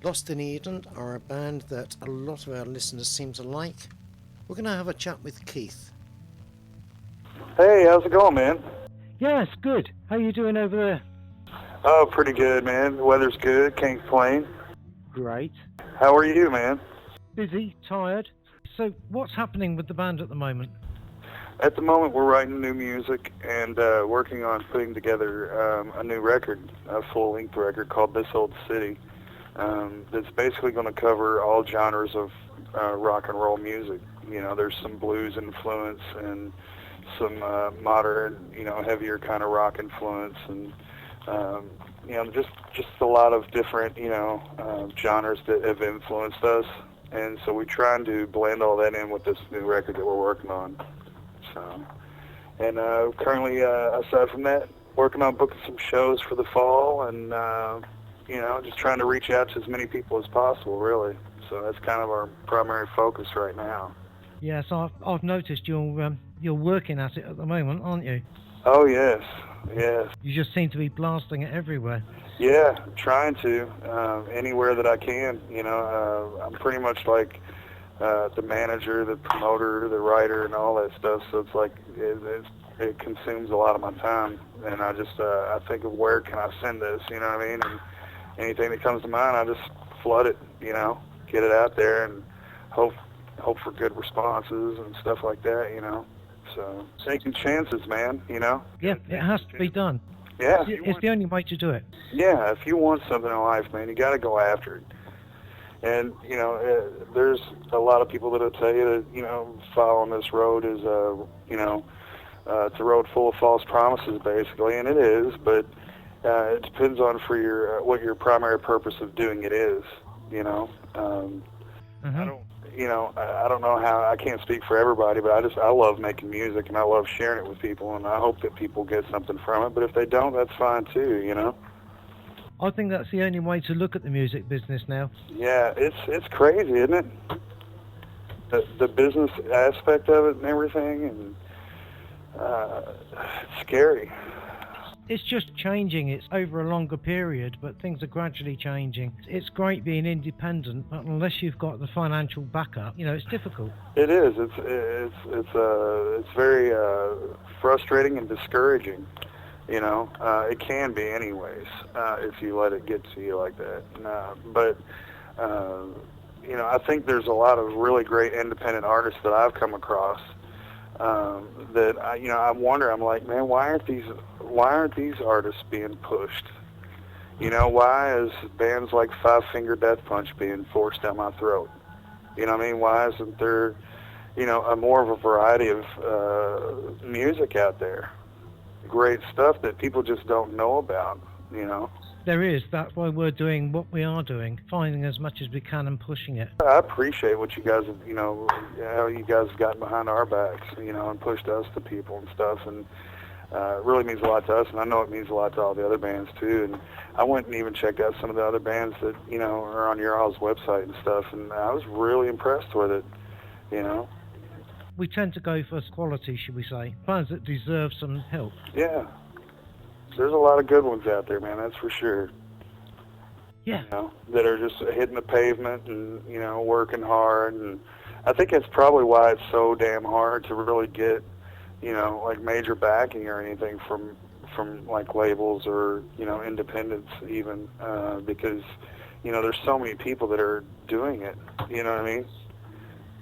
Lost in Eden are a band that a lot of our listeners seem to like. We're going to have a chat with Keith. Hey, how's it going, man? Yes, good. How you doing over there? Oh, pretty good, man. The weather's good. Can't complain. Great. How are you, man? Busy, tired. So what's happening with the band at the moment? At the moment, we're writing new music and working on putting together a new record, a full-length record called This Old City. That's basically going to cover all genres of rock and roll music. You know, there's some blues influence and some modern, heavier kind of rock influence, and just a lot of different, genres that have influenced us. And so we're trying to blend all that in with this new record that we're working on. So, and currently, aside from that, working on booking some shows for the fall, and just trying to reach out to as many people as possible, really. So that's kind of our primary focus right now. Yes, I've noticed you're working at it at the moment, aren't you? Oh yes. You just seem to be blasting it everywhere. Yeah, trying to anywhere that I can. I'm pretty much like the manager, the promoter, the writer, and all that stuff. So it's like it consumes a lot of my time, and I just I think of where can I send this, you know what I mean? And anything that comes to mind, I just flood it, get it out there, and hope for good responses and stuff like that, So taking chances, man, Yeah, it has to be done. Yeah. It's the only way to do it. Yeah, if you want something in life, man, you got to go after it. And, there's a lot of people that'll tell you that, following this road is, it's a road full of false promises, basically, and it is, but it depends on what your primary purpose of doing it is, I don't know how, I can't speak for everybody, but I love making music and I love sharing it with people, and I hope that people get something from it, but if they don't, that's fine too, I think that's the only way to look at the music business now. Yeah, it's crazy, isn't it? The business aspect of it and everything, and it's scary. It's just changing. It's over a longer period, but things are gradually changing. It's great being independent, but unless you've got the financial backup, it's difficult. It is. It's very frustrating and discouraging. It can be, anyways, if you let it get to you like that. But I think there's a lot of really great independent artists that I've come across. That I wonder. I'm like, man, why aren't these artists being pushed? Why is bands like Five Finger Death Punch being forced down my throat? You know what I mean? Why isn't there, a more of a variety of music out there? Great stuff that people just don't know about. There is. That's why we're doing what we are doing, finding as much as we can and pushing it. I appreciate what you guys have, how you guys have gotten behind our backs, and pushed us to people and stuff, and it really means a lot to us, and I know it means a lot to all the other bands too. And I went and even checked out some of the other bands that, are on your all's website and stuff, and I was really impressed with it, We tend to go for quality, should we say, bands that deserve some help. Yeah. There's a lot of good ones out there, man, that's for sure. Yeah. That are just hitting the pavement and, working hard. And I think that's probably why it's so damn hard to really get, like major backing or anything from like labels or, independents even, because, there's so many people that are doing it, you know what I mean?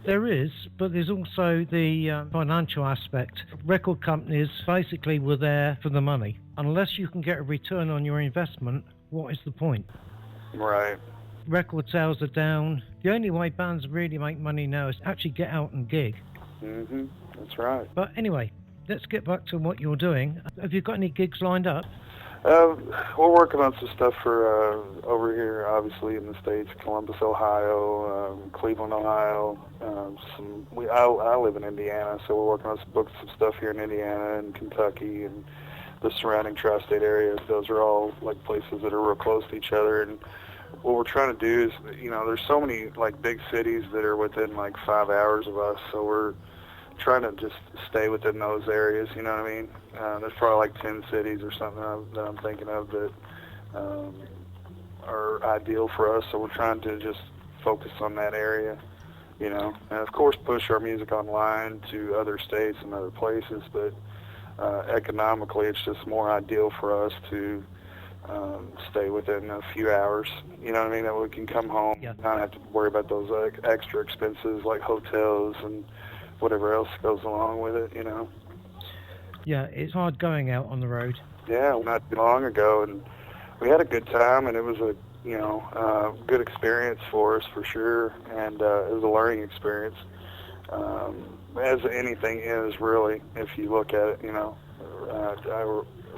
There is, but there's also the financial aspect. Record companies basically were there for the money. Unless you can get a return on your investment, what is the point? Right. Record sales are down. The only way bands really make money now is actually get out and gig. That's right. But anyway, let's get back to what you're doing. Have you got any gigs lined up? We're working on some stuff for over here, obviously in the States, Columbus, Ohio, Cleveland, Ohio. I live in Indiana, so we're working on some stuff here in Indiana and Kentucky and the surrounding tri-state areas. Those are all like places that are real close to each other. And what we're trying to do is, there's so many like big cities that are within like 5 hours of us, so we're trying to just stay within those areas, you know what I mean? There's probably like 10 cities or something that I'm thinking of that are ideal for us, so we're trying to just focus on that area, you know, and of course push our music online to other states and other places, but economically it's just more ideal for us to stay within a few hours, you know what I mean, that we can come home, not have to worry about those extra expenses like hotels and whatever else goes along with it, you know. Yeah, it's hard going out on the road. Yeah, not too long ago, and we had a good time, and it was a, you know, good experience for us for sure, and it was a learning experience, as anything is really, if you look at it, you know,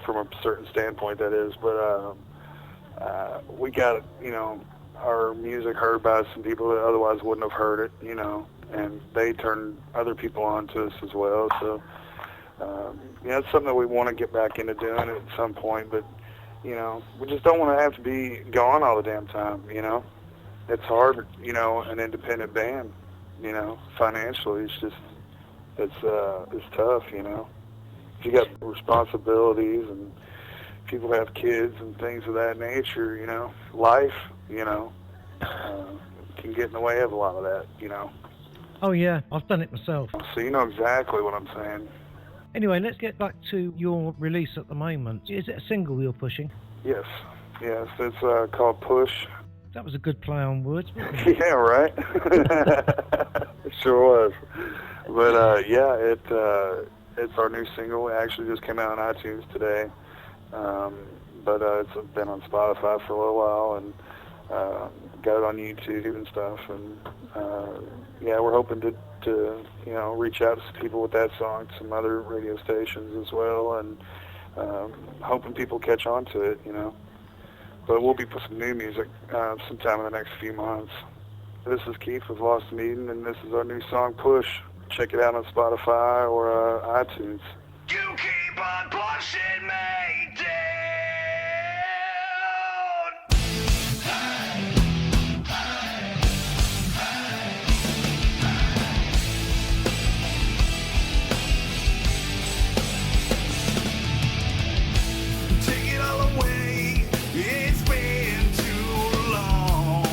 from a certain standpoint that is, but we got, you know, our music heard by some people that otherwise wouldn't have heard it, you know, and they turned other people on to us as well, so yeah, it's something that we want to get back into doing at some point, but, you know, we just don't want to have to be gone all the damn time, you know. It's hard, you know, an independent band, you know, financially, it's just, it's tough, you know. If you got responsibilities and people have kids and things of that nature, you know, life, you know, can get in the way of a lot of that, you know. Oh yeah, I've done it myself. So you know exactly what I'm saying. Anyway, let's get back to your release at the moment. Is it a single you're pushing? Yes, it's called Push. That was a good play on words, wasn't it? Yeah, right? It sure was. But yeah, it's our new single. It actually just came out on iTunes today. But it's been on Spotify for a little while, and got it on YouTube and stuff. And yeah, we're hoping to you know, reach out to some people with that song, some other radio stations as well, and hoping people catch on to it, you know. But we'll be putting some new music sometime in the next few months. This is Keith with Lost Meeting, and this is our new song, Push. Check it out on Spotify or iTunes. You keep on pushing me down. Take it all away. It's been too long.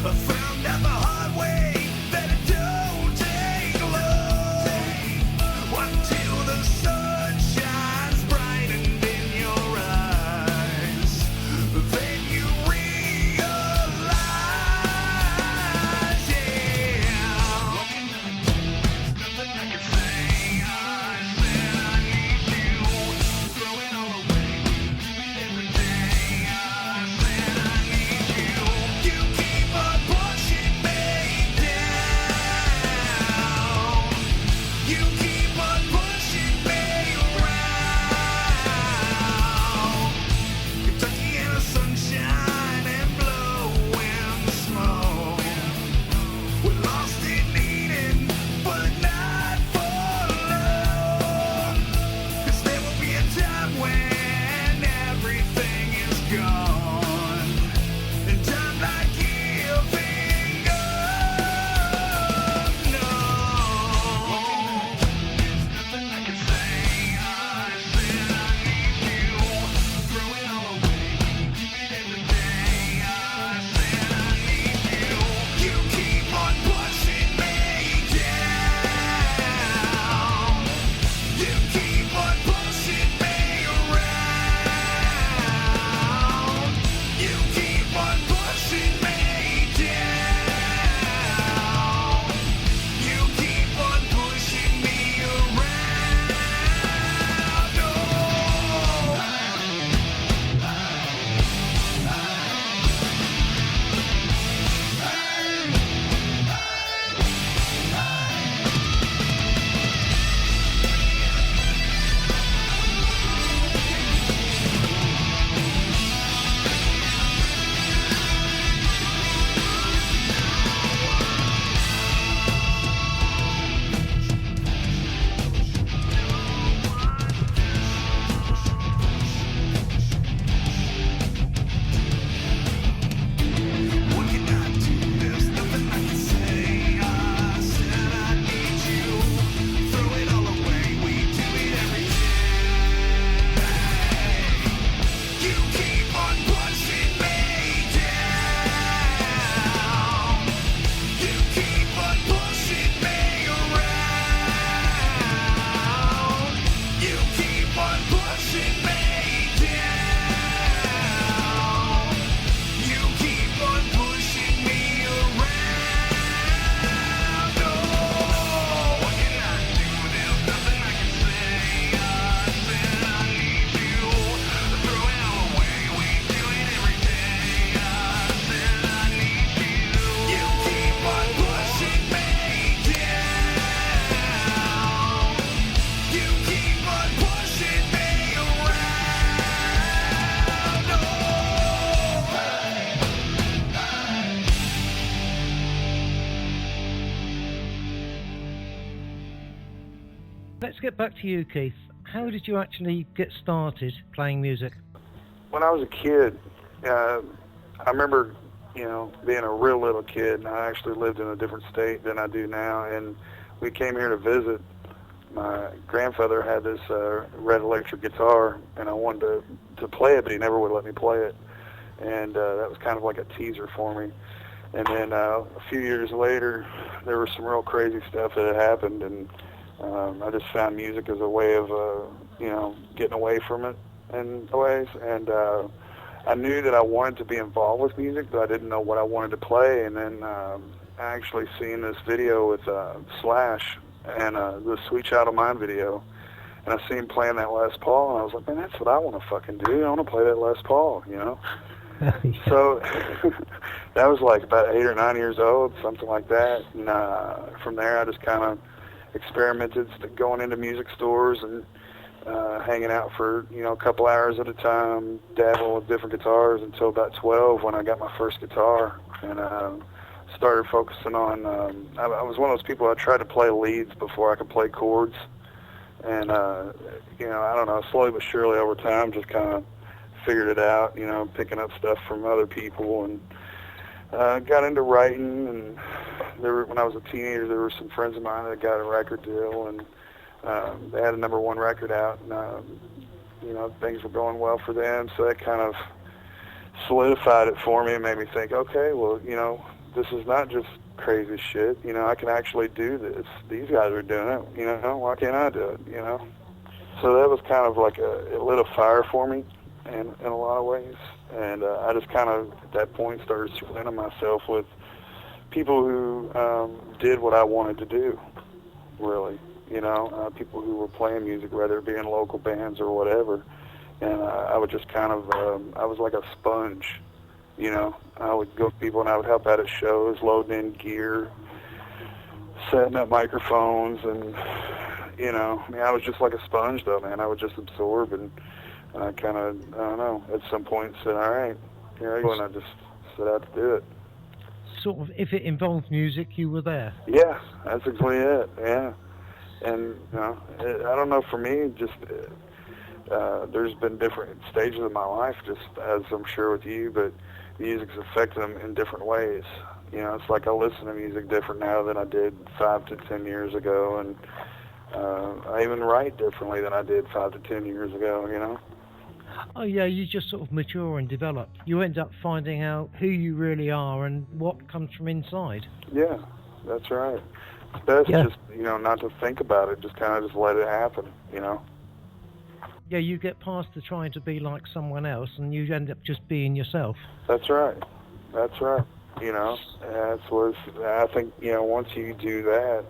I found out the hard way that it don't take long until the sun shines bright and in your let's get back to you, Keith. How did you actually get started playing music? When I was a kid, I remember, being a real little kid, and I actually lived in a different state than I do now, and we came here to visit. My grandfather had this red electric guitar, and I wanted to play it, but he never would let me play it, and that was kind of like a teaser for me. And then a few years later, there was some real crazy stuff that had happened, and I just found music as a way of, getting away from it in ways. And I knew that I wanted to be involved with music, but I didn't know what I wanted to play. And then I actually seen this video with Slash and the Sweet Child of Mine video, and I seen him playing that Les Paul, and I was like, man, that's what I want to fucking do. I want to play that Les Paul, Yeah. So that was like about 8 or 9 years old, something like that. And from there, I just kind of experimented, going into music stores and hanging out for a couple hours at a time, dabbling with different guitars until about 12 when I got my first guitar, and started focusing on. I was one of those people that tried to play leads before I could play chords, and I don't know, slowly but surely over time, just kind of figured it out, picking up stuff from other people, and got into writing. And when I was a teenager, there were some friends of mine that got a record deal, and they had a #1 record out, and things were going well for them, so that kind of solidified it for me and made me think, okay, well, this is not just crazy shit, I can actually do this. These guys are doing it, why can't I do it, So that was kind of like it lit a fire for me in a lot of ways, and I just kind of at that point started surrounding myself with people who did what I wanted to do, really, people who were playing music, whether it be in local bands or whatever, and I would just kind of, I was like a sponge, I would go with people and I would help out at shows, loading in gear, setting up microphones, and, I was just like a sponge though, man. I would just absorb, and I kind of, I don't know, at some point said, all right, here I go, and I just set out to do it. Sort of, if it involved music, you were there. Yeah, that's exactly it, yeah. And, I don't know, for me, just, there's been different stages of my life, just as I'm sure with you, but music's affected them in different ways. It's like I listen to music different now than I did 5 to 10 years ago, and I even write differently than I did 5 to 10 years ago, Oh yeah, you just sort of mature and develop. You end up finding out who you really are and what comes from inside. Yeah, that's right. It's best just, not to think about it, just kind of just let it happen, Yeah, you get past the trying to be like someone else, and you end up just being yourself. That's right. That's right. That's what I think, once you do that,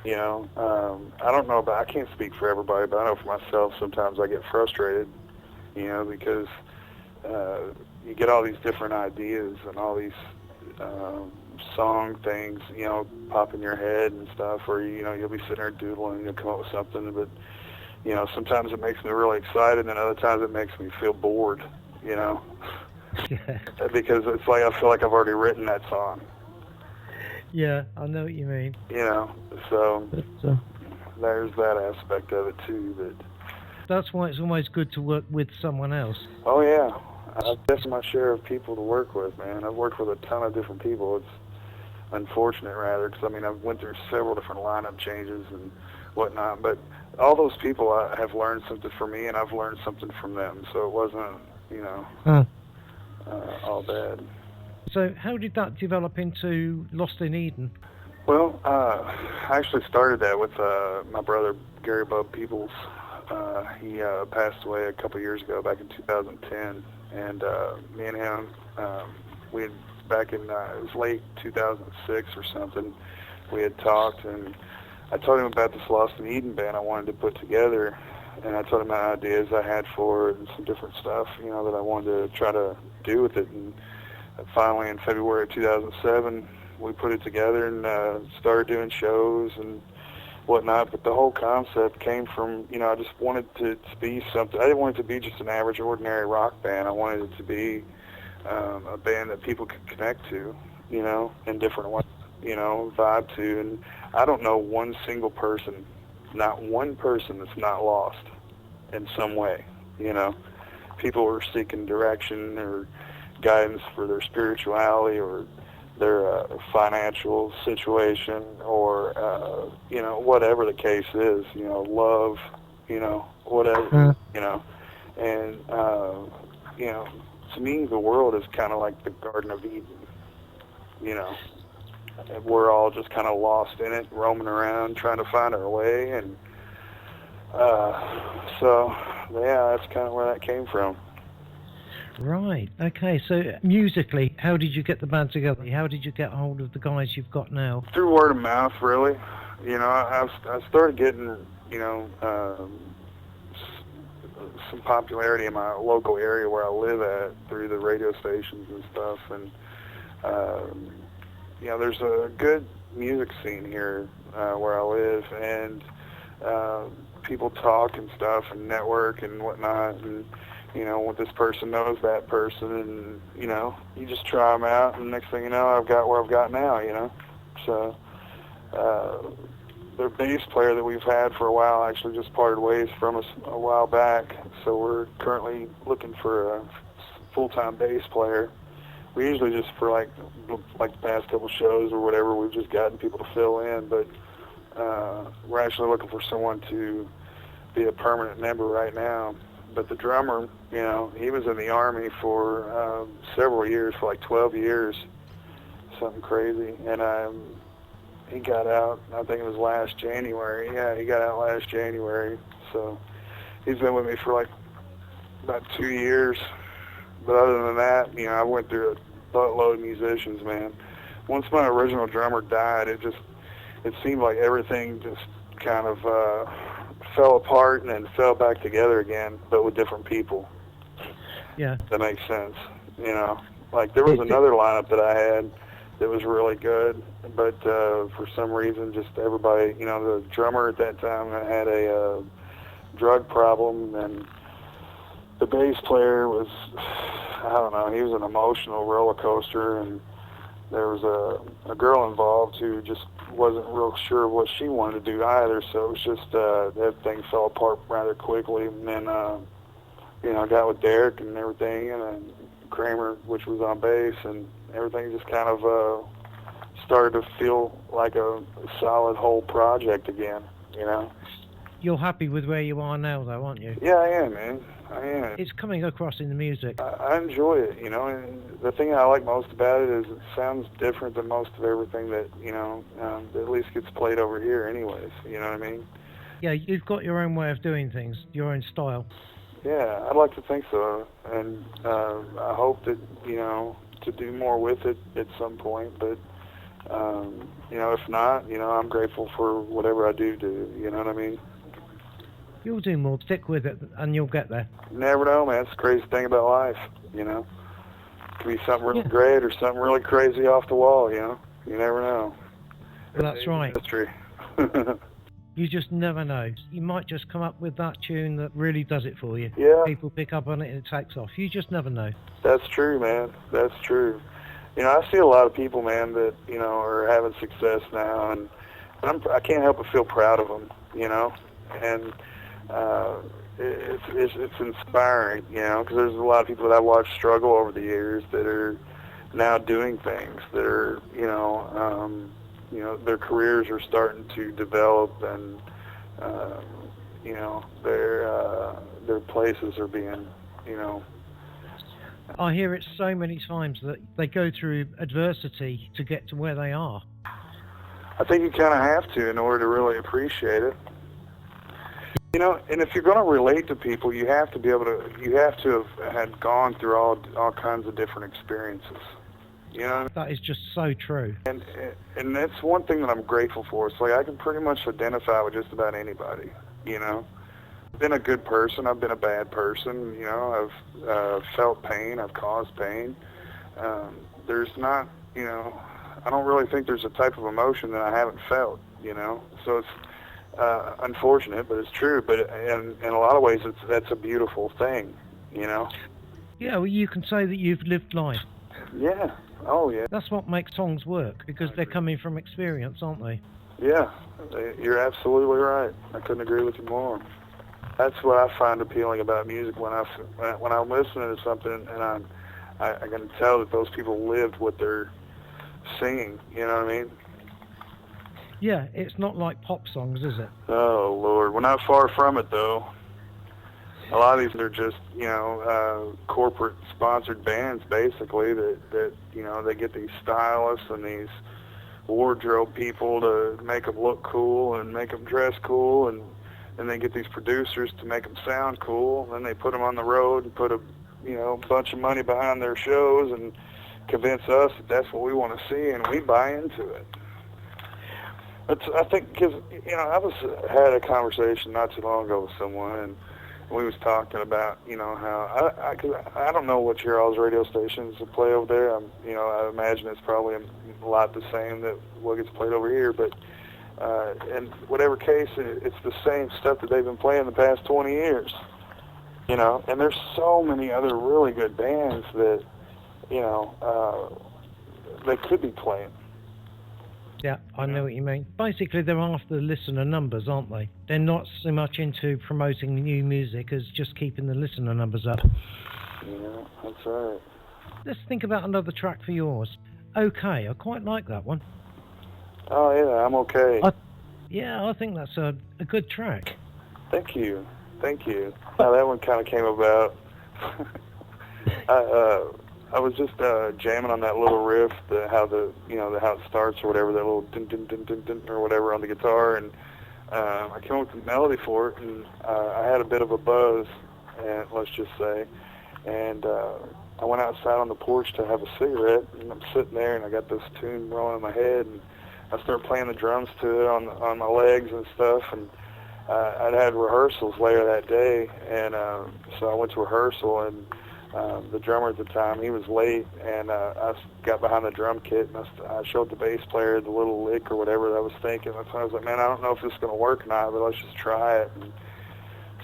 I don't know I can't speak for everybody, but I know for myself, sometimes I get frustrated, because you get all these different ideas and all these song things, pop in your head and stuff, or, you'll be sitting there doodling and you'll come up with something, but, sometimes it makes me really excited, and other times it makes me feel bored, Yeah. Because it's like I feel like I've already written that song. Yeah, I know what you mean. So there's that aspect of it too. That's why it's always good to work with someone else. Oh yeah, I've definitely my share of people to work with, man. I've worked with a ton of different people. It's unfortunate, rather, because I've went through several different lineup changes and whatnot, but all those people have learned something from me, and I've learned something from them. So it wasn't, all bad. So how did that develop into Lost in Eden? Well, I actually started that with my brother, Gary Bub Peoples. He passed away a couple years ago, back in 2010, and me and him, we had, back in, it was late 2006 or something, we had talked, and I told him about this Lost in Eden band I wanted to put together, and I told him my ideas I had for it and some different stuff, that I wanted to try to do with it. And finally, in February of 2007, we put it together and started doing shows and whatnot. But the whole concept came from, I just wanted to be something. I didn't want it to be just an average, ordinary rock band. I wanted it to be a band that people could connect to, in different ways, vibe to. And I don't know one single person not one person that's not lost in some way, you know. People are seeking direction or guidance for their spirituality or their financial situation or, you know, whatever the case is, you know, love, you know, whatever, you know. And, you know, to me, the world is kind of like the Garden of Eden, you know. And we're all just kind of lost in it, roaming around, trying to find our way. And so, yeah, that's kind of where that came from. Right. Okay. So musically, how did you get the band together? How did you get hold of the guys you've got now? Through word of mouth, really. You know, I started getting, you know, some popularity in my local area where I live at through the radio stations and stuff. And, you know, there's a good music scene here where I live. And people talk and stuff and network and whatnot. And, you know, what this person knows that person, and, you know, you just try them out, and next thing you know, I've got where I've got now, you know. So, their bass player that we've had for a while actually just parted ways from us a while back, so we're currently looking for a full-time bass player. We usually just, for like the past couple shows or whatever, we've just gotten people to fill in, but we're actually looking for someone to be a permanent member right now. But the drummer, you know, he was in the Army for several years, for like 12 years, something crazy. And he got out, I think it was last January. Yeah, he got out last January. So he's been with me for like about 2 years. But other than that, you know, I went through a buttload of musicians, man. Once my original drummer died, it seemed like everything just kind of fell apart and then fell back together again, but with different people. Yeah. That makes sense. You know, like there was another lineup that I had that was really good, but for some reason, just everybody, you know, the drummer at that time had a drug problem, and the bass player was, I don't know, he was an emotional roller coaster, and there was a girl involved who just wasn't real sure what she wanted to do either, so it was just everything fell apart rather quickly. And then you know, I got with Derek and everything, and then Kramer, which was on bass, and everything just kind of started to feel like a solid whole project again, you know. You're happy with where you are now, though, aren't you? Yeah, I am, man. I am. It's coming across in the music. I enjoy it, you know, and the thing I like most about it is it sounds different than most of everything that, you know, at least gets played over here anyways, you know what I mean? Yeah, you've got your own way of doing things, your own style. Yeah, I'd like to think so, and I hope that, you know, to do more with it at some point, but, you know, if not, you know, I'm grateful for whatever I do, you know what I mean? You'll do more. Stick with it, and you'll get there. You never know, man. It's the crazy thing about life, you know. It could be something really great or something really crazy off the wall, you know. You never know. Well, that's right. History. You just never know. You might just come up with that tune that really does it for you. Yeah. People pick up on it and it takes off. You just never know. That's true, man. That's true. You know, I see a lot of people, man, that, you know, are having success now, and I can't help but feel proud of them, you know. And it's inspiring, you know, because there's a lot of people that I've watched struggle over the years that are now doing things that are, you know, their careers are starting to develop, and you know, their places are being, you know. I hear it so many times that they go through adversity to get to where they are. I think you kind of have to in order to really appreciate it. You know, and if you're going to relate to people, you have to be able to. You have to have had gone through all kinds of different experiences. You know, that is just so true. And that's one thing that I'm grateful for. It's like I can pretty much identify with just about anybody. You know, I've been a good person. I've been a bad person. You know, I've felt pain. I've caused pain. There's not. You know, I don't really think there's a type of emotion that I haven't felt. You know, so it's. Unfortunate, but it's true. But in a lot of ways, that's a beautiful thing, you know. Yeah, well, you can say that you've lived life. Yeah. Oh, yeah. That's what makes songs work, because they're coming from experience, aren't they? Yeah, you're absolutely right. I couldn't agree with you more. That's what I find appealing about music when I'm listening to something and I can tell that those people lived what they're singing. You know what I mean? Yeah, it's not like pop songs, is it? Oh Lord, we're not far from it though. A lot of these are just, corporate sponsored bands basically that they get these stylists and these wardrobe people to make them look cool and make them dress cool, and they get these producers to make them sound cool, and then they put them on the road and put a bunch of money behind their shows and convince us that that's what we want to see, and we buy into it. I think because I had a conversation not too long ago with someone, and we was talking about how I don't know what your all's radio stations play over there. I imagine it's probably a lot the same that what gets played over here, but in whatever case, it's the same stuff that they've been playing the past 20 years. And there's so many other really good bands that they could be playing. Yeah, I know what you mean. Basically, they're after the listener numbers, aren't they? They're not so much into promoting new music as just keeping the listener numbers up. Yeah, that's right. Let's think about another track for yours. Okay, I quite like that one. Oh, yeah, I'm okay. I think that's a good track. Thank you. Now, that one kind of came about. I was just jamming on that little riff, how it starts or whatever, that little dun dun dun dun dun or whatever on the guitar, and I came up with the melody for it, and I had a bit of a buzz, and let's just say, and I went outside on the porch to have a cigarette, and I'm sitting there, and I got this tune rolling in my head, and I started playing the drums to it on my legs and stuff, and I'd had rehearsals later that day, and so I went to rehearsal, and the drummer at the time, he was late, and I got behind the drum kit, and I showed the bass player the little lick or whatever that I was thinking. That's when I was like, man, I don't know if this is going to work or not, but let's just try it. And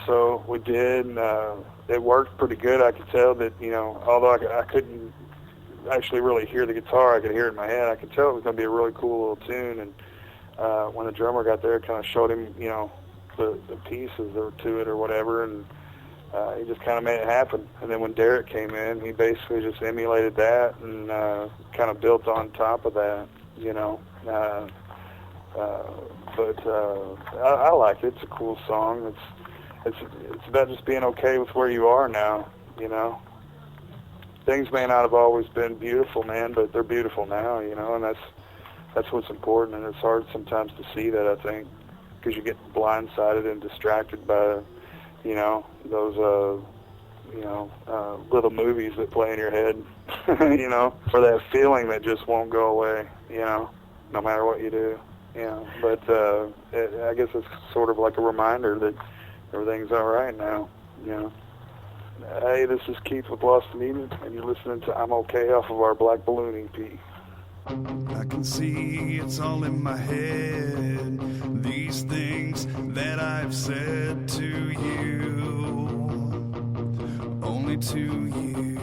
so we did, and it worked pretty good. I could tell that, although I couldn't actually really hear the guitar, I could hear it in my head. I could tell it was going to be a really cool little tune, and when the drummer got there, kind of showed him, the pieces that were to it or whatever, and he just kind of made it happen. And then when Derek came in, he basically just emulated that and kind of built on top of that, But I like it. It's a cool song. It's about just being okay with where you are now, Things may not have always been beautiful, man, but they're beautiful now, and that's what's important. And it's hard sometimes to see that, I think, because you get blindsided and distracted by those little movies that play in your head, or that feeling that just won't go away, no matter what you do, But I guess it's sort of like a reminder that everything's all right now, Hey, this is Keith with Lost in Eden, and you're listening to I'm Okay off of our Black Balloon EP. I can see it's all in my head, these things that I've said to you, only to you.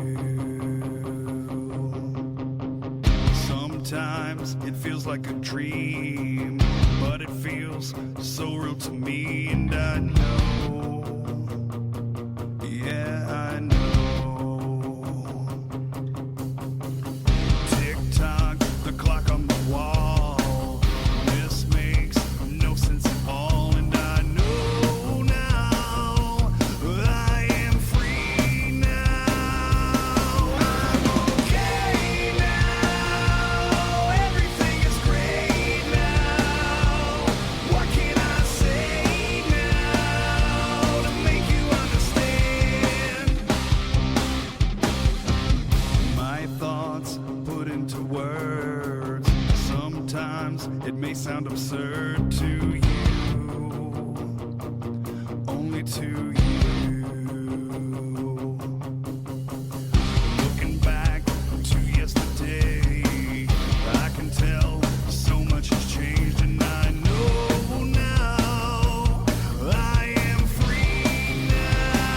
Sometimes it feels like a dream, but it feels so real to me, and I know, yeah, I know. Sound absurd to you, only to you. Looking back to yesterday, I can tell so much has changed, and I know now I am free now.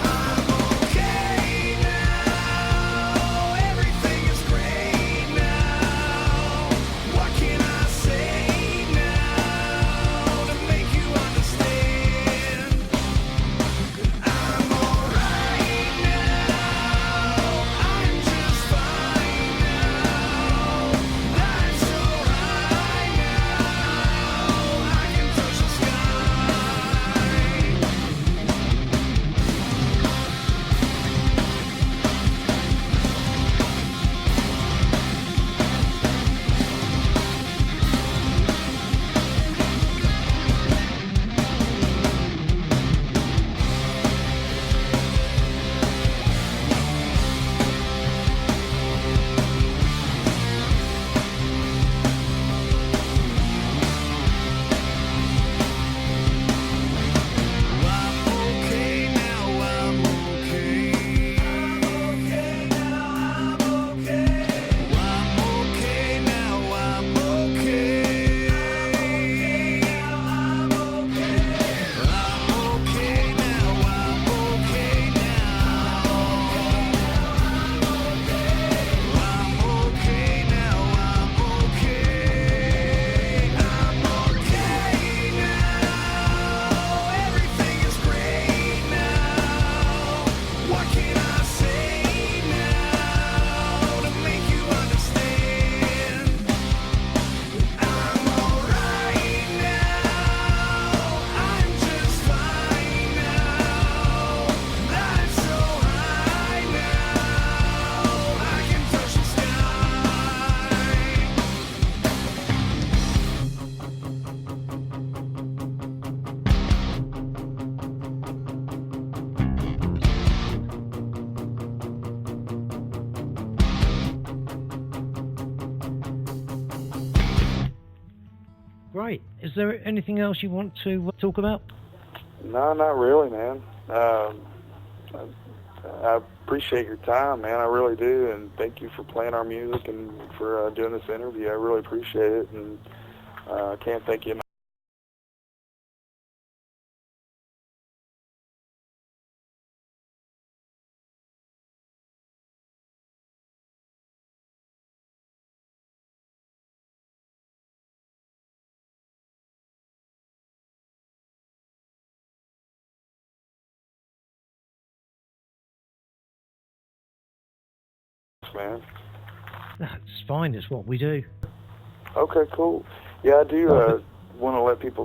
I'm okay now, everything is great now. What can I say Great. Is there anything else you want to talk about? No, not really, man. I appreciate your time, man. I really do, and thank you for playing our music and for doing this interview. I really appreciate it, and I can't thank you enough. Man. That's fine. It's what we do. Okay, cool. Yeah, I do want to let people